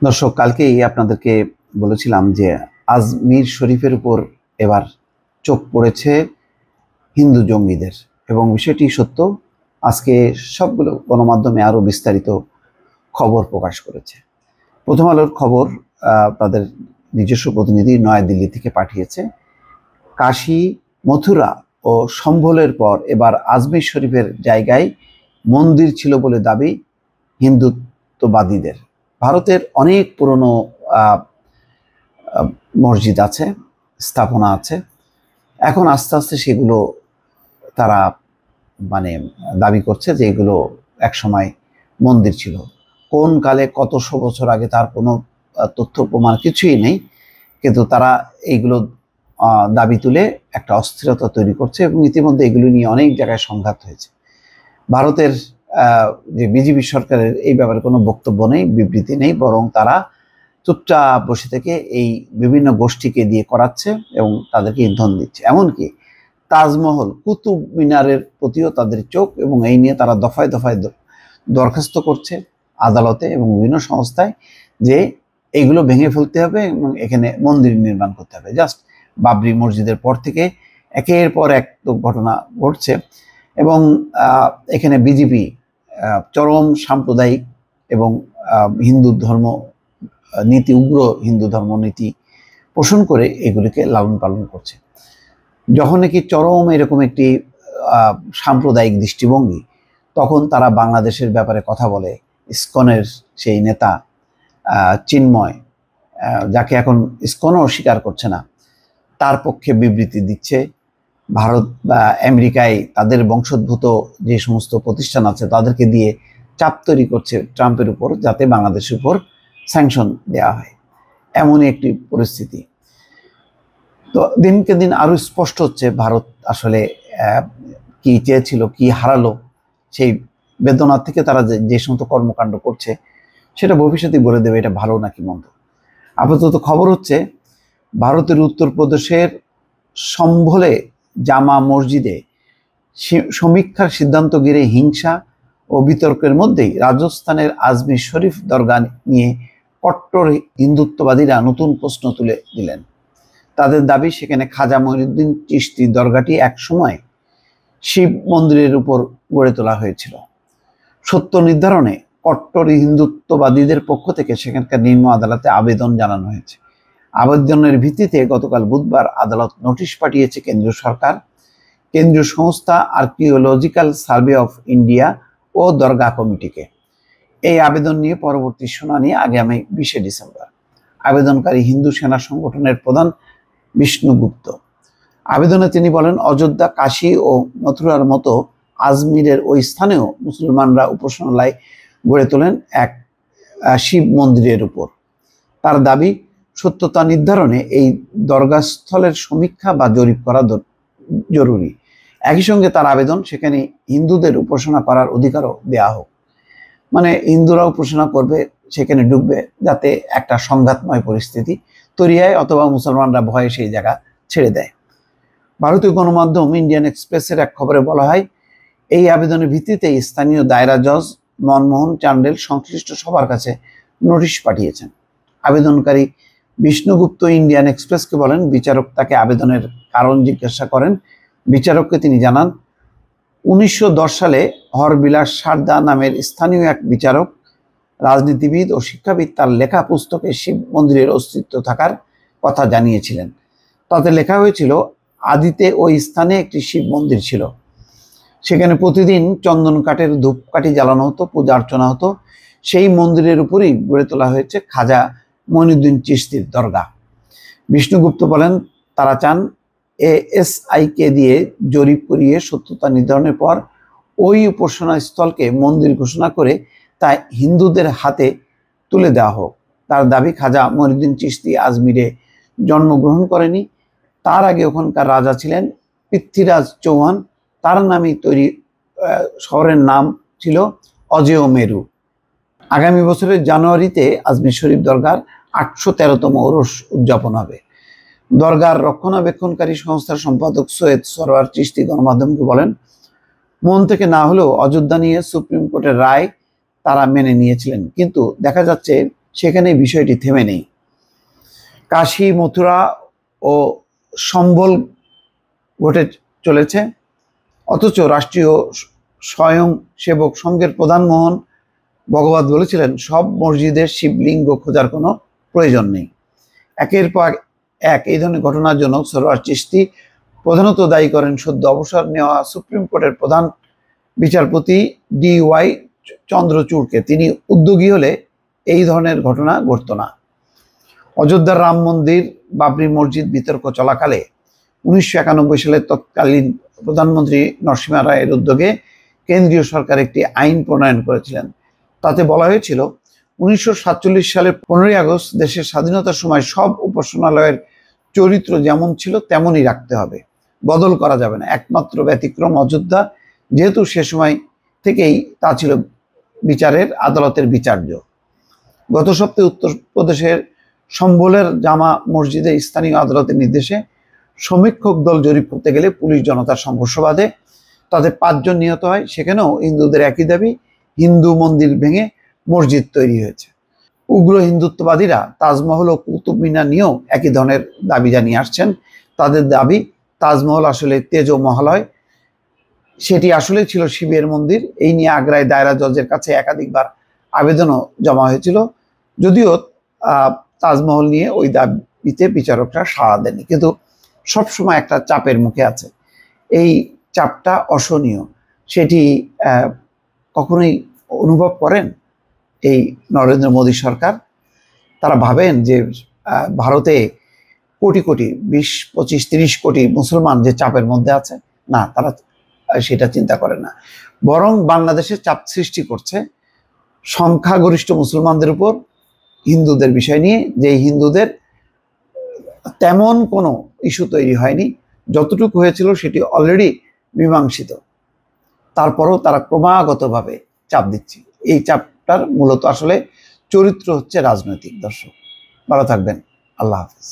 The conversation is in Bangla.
দর্শক, কালকেই আপনাদেরকে বলেছিলাম যে আজমির শরীফের উপর এবার চোখ পড়েছে হিন্দু জঙ্গিদের, এবং বিষয়টি সত্য। আজকে সবগুলো গণমাধ্যমে আরও বিস্তারিত খবর প্রকাশ করেছে। প্রথম আলোর খবর তাদের নিজস্ব প্রতিনিধি নয়াদিল্লি থেকে পাঠিয়েছে। কাশী, মথুরা ও সম্ভলের পর এবার আজমির শরীফের জায়গায় মন্দির ছিল বলে দাবি হিন্দুত্ববাদীদের। ভারতের অনেক পুরনো মসজিদ আছে, স্থাপনা আছে। এখন আস্তে আস্তে সেগুলো তারা দাবি করছে যে এগুলো একসময় মন্দির ছিল। কোন কালে কতশো বছর আগে তার কোনো তথ্য প্রমাণ কিছুই নেই, কিন্তু তারা এইগুলো দাবি তুলে একটা অস্থিরতা তৈরি করছে, এবং ইতিমধ্যে এগুলো নিয়ে অনেক জায়গায় সংঘাত হয়েছে। ভারতের যে বিজেপি সরকারের এই ব্যাপারে কোনো বক্তব্য নেই, বিবৃতি নেই, বরং তারা চুপচাপ বসে থেকে এই বিভিন্ন গোষ্ঠীকে দিয়ে করাচ্ছে এবং তাদেরকে ইন্ধন দিচ্ছে। এমনকি তাজমহল, কুতুব মিনারের প্রতিও তাদের চোখ, এবং এই নিয়ে তারা দফায় দফায় দরখাস্ত করছে আদালতে এবং বিভিন্ন সংস্থায় যে এইগুলো ভেঙে ফেলতে হবে এবং এখানে মন্দির নির্মাণ করতে হবে। জাস্ট বাবরি মসজিদের পর থেকে একের পর এক ঘটনা ঘটছে, এবং এখানে বিজেপি চরম সাম্প্রদায়িক এবং হিন্দু ধর্ম নীতি, উগ্র হিন্দু ধর্ম নীতি পোষণ করে এগুলিকে লালন পালন করছে। যখন নাকি চরম এরকম একটি সাম্প্রদায়িক দৃষ্টিভঙ্গি, তখন তারা বাংলাদেশের ব্যাপারে কথা বলে। ইসকনের সেই নেতা চিন্ময়, যাকে এখন ইসকনও স্বীকার করছে না, তার পক্ষে বিবৃতি দিচ্ছে। ভারত বা আমেরিকায় তাদের বংশোদ্ভূত যে সমস্ত প্রতিষ্ঠান আছে তাদেরকে দিয়ে চাপ তৈরি করছে ট্রাম্পের উপর, যাতে বাংলাদেশের উপর স্যাংশন দেওয়া হয়। এমনই একটি পরিস্থিতি। তো দিনকে দিন আরো স্পষ্ট হচ্ছে ভারত আসলে কি চেয়েছিল, কি হারালো। সেই বেদনা থেকে তারা যে সমস্ত কর্মকাণ্ড করছে সেটা ভবিষ্যতে বলে দেবে এটা ভালো নাকি মন্দ। আপাতত খবর হচ্ছে ভারতের উত্তরপ্রদেশের সম্ভলে জামা মসজিদে সমীক্ষার সিদ্ধান্ত ঘিরে হিংসা ও বিতর্কের মধ্যেই রাজস্থানের আজমির শরীফ দরগা নিয়ে কট্টর হিন্দুত্ববাদীরা নতুন প্রশ্ন তুলে দিলেন। তাদের দাবি, সেখানে খাজা মঈনুদ্দিন চিশতি দরগাটি একসময় শিব মন্দিরের উপর গড়ে তোলা হয়েছিল। সত্য নির্ধারণে কট্টর হিন্দুত্ববাদীদের পক্ষ থেকে সেখানকার নিম্ন আদালতে আবেদন জানানো হয়েছে। আবেদনের ভিত্তিতে গতকাল বুধবার আদালত নোটিশ পাঠিয়েছে কেন্দ্রীয় সরকার, কেন্দ্রীয় সংস্থা আর্কিওলজিক্যাল সার্ভে অফ ইন্ডিয়া ও দরগা কমিটিকে। এই আবেদন নিয়ে পরবর্তী শুনানি আগামী 20 ডিসেম্বর। আবেদনকারী হিন্দু সেনা সংগঠনের প্রধান বিষ্ণু গুপ্ত। আবেদনে তিনি বলেন, অযোধ্যা, কাশী ও মথুরার মতো আজমিরের ওই স্থানেও মুসলমানরা উপাসনালয় গড়ে তোলেন এক শিব মন্দিরের উপর। তার দাবি, সত্যতা নির্ধারণে এই দরগাস্থলের সমীক্ষা বা জরিপ করা জরুরি। একই সঙ্গে তার আবেদন, সেখানে হিন্দুদের উপাসনা করার অধিকারও দেয়া হোক। হিন্দুরা উপাসনা করবে, সেখানে ঢুকবে, যাতে একটা সংঘাতময় পরিস্থিতি তৈরি হয়, অথবা মুসলমানরা ভয়ে সেই জায়গা ছেড়ে দেয়। ভারতীয় গণমাধ্যম ইন্ডিয়ান এক্সপ্রেসের এক খবরে বলা হয়, এই আবেদনের ভিত্তিতে স্থানীয় দায়রা জজ মনমোহন চান্ডেল সংশ্লিষ্ট সবার কাছে নোটিশ পাঠিয়েছেন। আবেদনকারী বিষ্ণুগুপ্ত ইন্ডিয়ান এক্সপ্রেসকে বলেন, বিচারক তাকে আবেদনের কারণ জিজ্ঞাসা করেন। বিচারককে তিনি জানান, 1910 সালে হরবিলাস সারদা নামের স্থানীয় এক বিচারক, রাজনীতিবিদ ও শিক্ষাবিদ তার লেখা পুস্তকে শিব মন্দিরের অস্তিত্ব থাকার কথা জানিয়েছিলেন। তাতে লেখা হয়েছিল, আদিতে ওই স্থানে একটি শিব মন্দির ছিল। সেখানে প্রতিদিন চন্দন কাঠের ধূপকাঠি জ্বালানো হতো, পূজা অর্চনা হতো। সেই মন্দিরের উপরেই গড়ে তোলা হয়েছে খাজা মঈনুদ্দিন চিশতির দরগা। বিষ্ণুগুপ্ত বলেন, তারা চান এএসআইকে দিয়ে জরিপ করিয়ে সত্যতা নির্ধারণের পর ওই উপাসনা স্থলকে মন্দির ঘোষণা করে তা হিন্দুদের হাতে তুলে দেওয়া হোক। তার দাবি, খাজা মঈনুদ্দিন চিশতি আজমিরে জন্মগ্রহণ করেনি। তার আগে ওখানকার রাজা ছিলেন পৃথ্বীরাজ চৌহান। তার নামই তৈরি শহরের নাম ছিল অজেয় মেরু। আগামী বছরের জানুয়ারিতে আজমির শরীফ দরগার 813তম ওরস উদযাপন হবে। দরগার রক্ষণাবেক্ষণকারী সংস্থার সম্পাদক সৈয়দ সরওয়ার চিশতি গণমাধ্যমকে বলেন, মন থেকে না হলেও অযোধ্যা নিয়ে সুপ্রিম কোর্টের রায় তারা মেনে নিয়েছিলেন, কিন্তু দেখা যাচ্ছে সেখানে বিষয়টি থেমে নেই। কাশী, মথুরা ও সম্বল ঘটে চলেছে, অথচ রাষ্ট্রীয় স্বয়ংসেবক সংঘের প্রধান মোহন ভগবত বলেছিলেন সব মসজিদের শিবলিঙ্গ খোঁজার কোনো প্রয়োজন নেই। একের পর এক এই ধরনের ঘটনার জন্য সরওয়ার চিশতি প্রধানত দায়ী করেন সদ্য অবসর নেওয়া সুপ্রিম কোর্টের প্রধান বিচারপতি DY চন্দ্রচূড়কে। তিনি উদ্যোগী হলে এই ধরনের ঘটনা ঘটত না। অযোধ্যার রাম মন্দির বাবরি মসজিদ বিতর্ক চলাকালে 1991 সালে তৎকালীন প্রধানমন্ত্রী নরসিংহ রায়ের উদ্যোগে কেন্দ্রীয় সরকার একটি আইন প্রণয়ন করেছিলেন। তাতে বলা হয়েছিল 1947 সালের 15ই আগস্ট দেশের স্বাধীনতার সময় সব উপাসনালয়ের চরিত্র যেমন ছিল তেমনই রাখতে হবে, বদল করা যাবে না। একমাত্র ব্যতিক্রম অযোধ্যা, যেহেতু সে সময় থেকেই তা ছিল বিচারের আদালতের বিচার্য। গত সপ্তাহে উত্তরপ্রদেশের সম্বলের জামা মসজিদে স্থানীয় আদালতের নির্দেশে সমীক্ষক দল জরিপ করতে গেলে পুলিশ জনতার সংঘর্ষ বাধে, তাতে 5 জন নিহত হয়। সেখানেও হিন্দুদের একই দাবি, হিন্দু মন্দির ভেঙে মসজিদ তৈরি হয়েছে। উগ্র হিন্দুত্ববাদীরা তাজমহল ও কুতুব মিনার নিয়েও একই ধরনের দাবি জানিয়ে আসছেন। তাদের দাবি তাজমহল আসলে তেজ ও মহালয়, সেটি আসলে ছিল শিবের মন্দির। এই নিয়ে আগ্রায় দায়রা জজের কাছে একাধিকবার আবেদনও জমা হয়েছিল, যদিও তাজমহল নিয়ে ওই দাবিতে বিচারকরা সাড়া দেননি। কিন্তু সবসময় একটা চাপের মুখে আছে, এই চাপটা অসহনীয়। সেটি কখনোই অনুভব করেন এই নরেন্দ্র মোদী সরকার? তারা ভাবেন যে ভারতে কোটি কোটি 20, 25, 30 কোটি মুসলমান যে চাপের মধ্যে আছে? না, তারা সেটা চিন্তা করে না। বরং বাংলাদেশে চাপ সৃষ্টি করছে সংখ্যাগরিষ্ঠ মুসলমানদের উপর হিন্দুদের বিষয় নিয়ে, যে হিন্দুদের তেমন কোনো ইস্যু তৈরি হয়নি, যতটুকু হয়েছিল সেটি অলরেডি মীমাংসিত। তারপরও তারা ক্রমাগতভাবে চাপ দিচ্ছে। এই চাপটার মূলত আসলে চরিত্র হচ্ছে রাজনৈতিক। দর্শক, ভালো থাকবেন। আল্লাহ হাফিজ।